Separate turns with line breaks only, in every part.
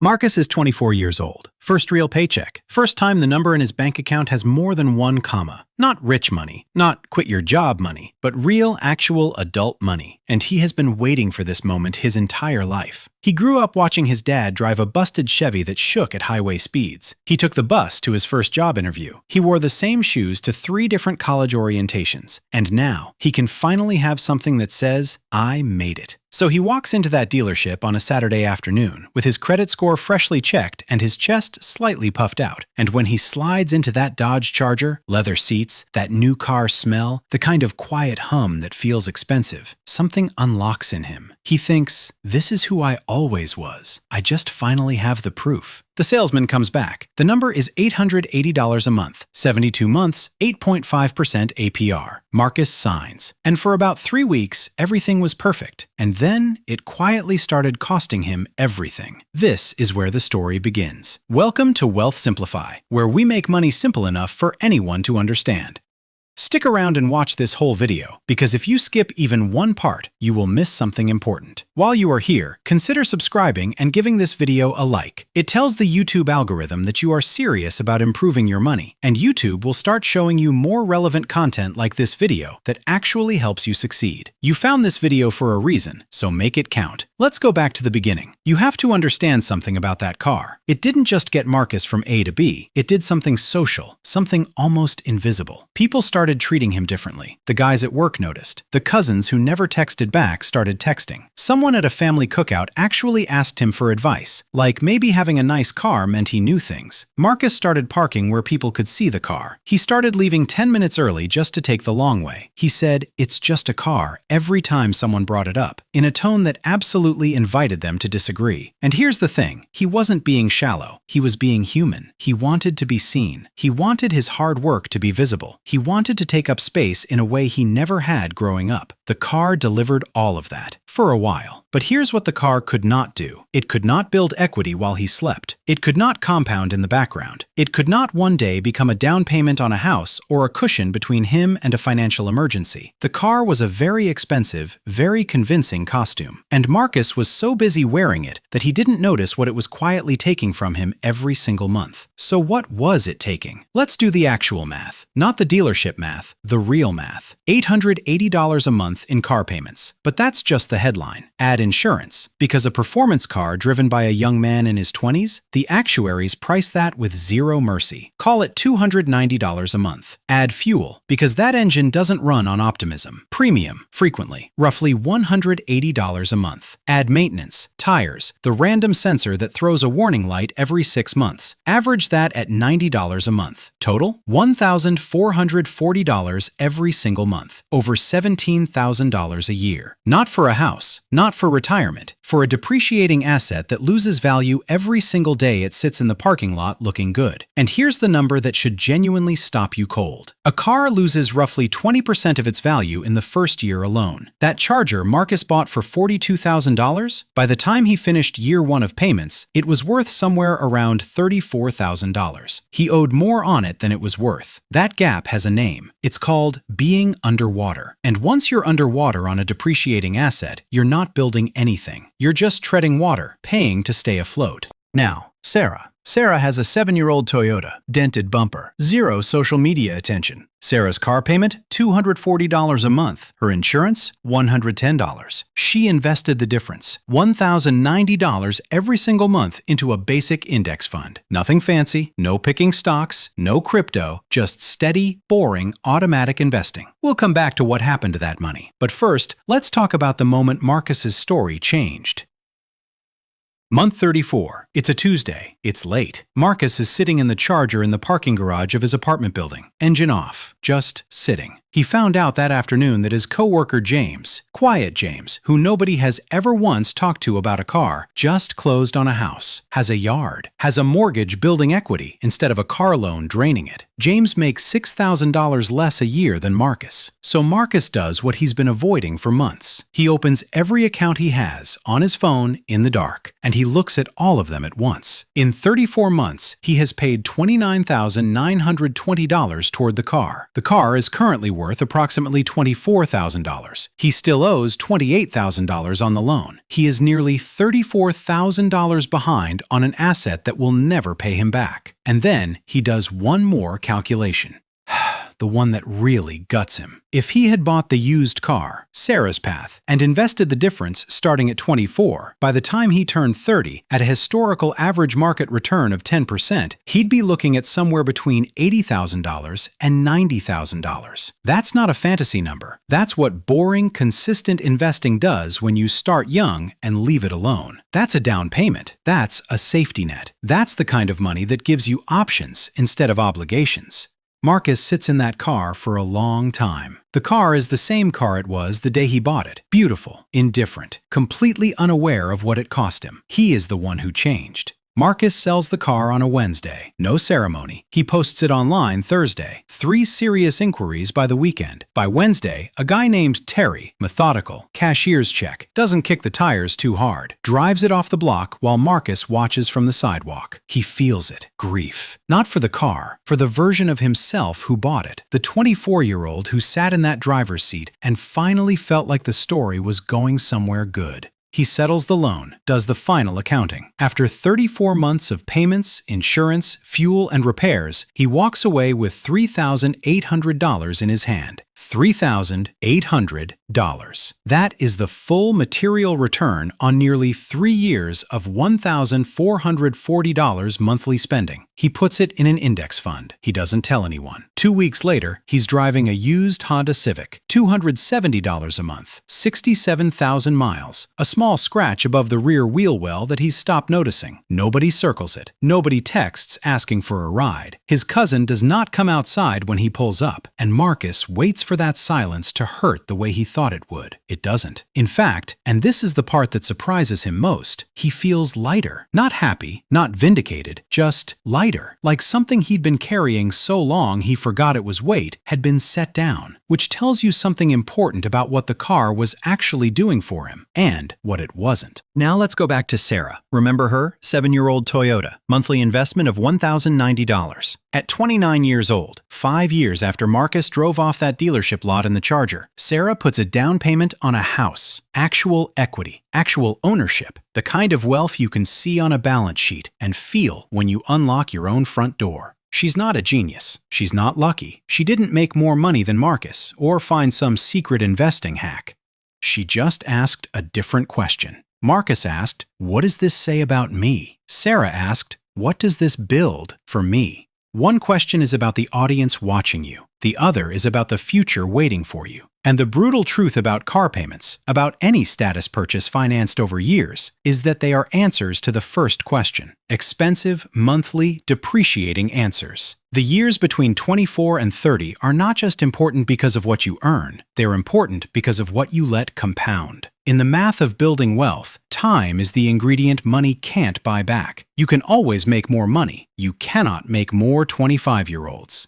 Marcus is 24 years old. First real paycheck. First time the number in his bank account has more than one comma. Not rich money, not quit your job money, but real, actual adult money. And he has been waiting for this moment his entire life. He grew up watching his dad drive a busted Chevy that shook at highway speeds. He took the bus to his first job interview. He wore the same shoes to 3 different college orientations. And now, he can finally have something that says, "I made it." So he walks into that dealership on a Saturday afternoon with his credit score freshly checked and his chest slightly puffed out. And when he slides into that Dodge Charger, leather seats, that new car smell, the kind of quiet hum that feels expensive, something unlocks in him. He thinks, "This is who I always was. I just finally have the proof." The salesman comes back. The number is $880 a month, 72 months, 8.5% APR. Marcus signs. And for about 3 weeks, everything was perfect. And then it quietly started costing him everything. This is where the story begins. Welcome to WealthSimplify, where we make money simple enough for anyone to understand. Stick around and watch this whole video, because if you skip even one part, you will miss something important. While you are here, consider subscribing and giving this video a like. It tells the YouTube algorithm that you are serious about improving your money, and YouTube will start showing you more relevant content like this video that actually helps you succeed. You found this video for a reason, so make it count. Let's go back to the beginning. You have to understand something about that car. It didn't just get Marcus from A to B, it did something social, something almost invisible. People started treating him differently. The guys at work noticed. The cousins who never texted back started texting. Someone at a family cookout actually asked him for advice, like maybe having a nice car meant he knew things. Marcus started parking where people could see the car. He started leaving 10 minutes early just to take the long way. He said, "It's just a car," every time someone brought it up, in a tone that absolutely invited them to disagree. And here's the thing, he wasn't being shallow. He was being human. He wanted to be seen. He wanted his hard work to be visible. He wanted to take up space in a way he never had growing up. The car delivered all of that, for a while. But here's what the car could not do. It could not build equity while he slept. It could not compound in the background. It could not one day become a down payment on a house or a cushion between him and a financial emergency. The car was a very expensive, very convincing costume. And Marcus was so busy wearing it that he didn't notice what it was quietly taking from him every single month. So what was it taking? Let's do the actual math. Not the dealership math, the real math. $880 a month in car payments. But that's just the headline. Add insurance. Because a performance car driven by a young man in his 20s, the actuaries price that with zero mercy. Call it $290 a month. Add fuel. Because that engine doesn't run on optimism. Premium, frequently, roughly $180 a month. Add maintenance, tires, the random sensor that throws a warning light every 6 months. Average that at $90 a month. Total, $1,440 every single month. Over $17,000 a year. Not for a house, not for retirement, for a depreciating asset that loses value every single day it sits in the parking lot looking good. And here's the number that should genuinely stop you cold. A car loses roughly 20% of its value in the first year alone. That Charger Marcus bought for $42,000, by the time he finished year 1 of payments, it was worth somewhere around $34,000. He owed more on it than it was worth. That gap has a name. It's called being underwater. And once you're underwater on a depreciating asset, you're not building anything. You're just treading water, paying to stay afloat. Now, Sarah. Sarah has a 7-year-old Toyota, dented bumper, 0 social media attention. Sarah's car payment, $240 a month. Her insurance, $110. She invested the difference, $1,090 every single month into a basic index fund. Nothing fancy, no picking stocks, no crypto, just steady, boring, automatic investing. We'll come back to what happened to that money. But first, let's talk about the moment Marcus's story changed. Month 34. It's a Tuesday. It's late. Marcus is sitting in the Charger in the parking garage of his apartment building. Engine off. Just sitting. He found out that afternoon that his coworker James, Quiet James, who nobody has ever once talked to about a car, just closed on a house, has a yard, has a mortgage building equity instead of a car loan draining it. James makes $6,000 less a year than Marcus. So Marcus does what he's been avoiding for months. He opens every account he has on his phone in the dark, and he looks at all of them at once. In 34 months, he has paid $29,920 toward the car. The car is currently worth worth approximately $24,000. He still owes $28,000 on the loan. He is nearly $34,000 behind on an asset that will never pay him back. And then he does one more calculation. The one that really guts him. If he had bought the used car, Sarah's path, and invested the difference starting at 24, by the time he turned 30, at a historical average market return of 10%, he'd be looking at somewhere between $80,000 and $90,000. That's not a fantasy number. That's what boring, consistent investing does when you start young and leave it alone. That's a down payment. That's a safety net. That's the kind of money that gives you options instead of obligations. Marcus sits in that car for a long time. The car is the same car it was the day he bought it. Beautiful, indifferent, completely unaware of what it cost him. He is the one who changed. Marcus sells the car on a Wednesday. No ceremony. He posts it online Thursday. 3 serious inquiries by the weekend. By Wednesday, a guy named Terry, methodical, cashier's check, doesn't kick the tires too hard, drives it off the block while Marcus watches from the sidewalk. He feels it. Grief. Not for the car, for the version of himself who bought it. The 24-year-old who sat in that driver's seat and finally felt like the story was going somewhere good. He settles the loan, does the final accounting. After 34 months of payments, insurance, fuel, and repairs, he walks away with $3,800 in his hand. $3,800. That is the full material return on nearly 3 years of $1,440 monthly spending. He puts it in an index fund. He doesn't tell anyone. 2 weeks later, he's driving a used Honda Civic. $270 a month. 67,000 miles. A small scratch above the rear wheel well that he's stopped noticing. Nobody circles it. Nobody texts asking for a ride. His cousin does not come outside when he pulls up, and Marcus waits for that silence to hurt the way he thought it would. It doesn't. In fact, and this is the part that surprises him most, he feels lighter. Not happy, not vindicated, just lighter. Like something he'd been carrying so long he forgot it was weight had been set down, which tells you something important about what the car was actually doing for him and what it wasn't. Now let's go back to Sarah. Remember her? 7-year-old Toyota. Monthly investment of $1,090. At 29 years old, 5 years after Marcus drove off that dealership lot in the Charger, Sarah puts a down payment on a house. Actual equity. Actual ownership. The kind of wealth you can see on a balance sheet and feel when you unlock your own front door. She's not a genius. She's not lucky. She didn't make more money than Marcus or find some secret investing hack. She just asked a different question. Marcus asked, "What does this say about me?" Sarah asked, "What does this build for me?" One question is about the audience watching you. The other is about the future waiting for you. And the brutal truth about car payments, about any status purchase financed over years, is that they are answers to the first question. Expensive, monthly, depreciating answers. The years between 24 and 30 are not just important because of what you earn, they're important because of what you let compound. In the math of building wealth, time is the ingredient money can't buy back. You can always make more money. You cannot make more 25-year-olds.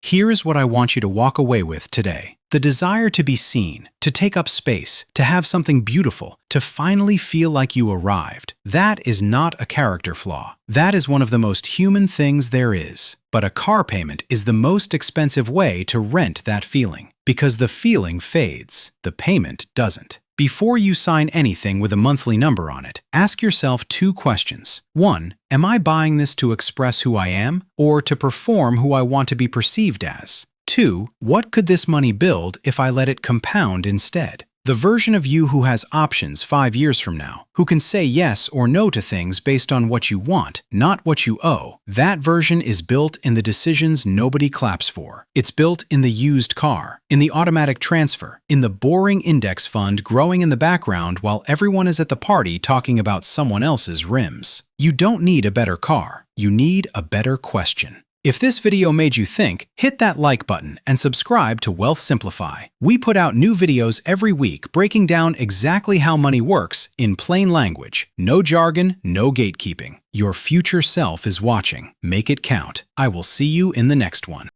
Here's what I want you to walk away with today. The desire to be seen, to take up space, to have something beautiful, to finally feel like you arrived. That is not a character flaw. That is one of the most human things there is. But a car payment is the most expensive way to rent that feeling, because the feeling fades. The payment doesn't. Before you sign anything with a monthly number on it, ask yourself 2 questions. 1, am I buying this to express who I am or to perform who I want to be perceived as? 2, what could this money build if I let it compound instead? The version of you who has options 5 years from now, who can say yes or no to things based on what you want, not what you owe, that version is built in the decisions nobody claps for. It's built in the used car, in the automatic transfer, in the boring index fund growing in the background while everyone is at the party talking about someone else's rims. You don't need a better car. You need a better question. If this video made you think, hit that like button and subscribe to WealthSimplify. We put out new videos every week breaking down exactly how money works in plain language. No jargon, no gatekeeping. Your future self is watching. Make it count. I will see you in the next one.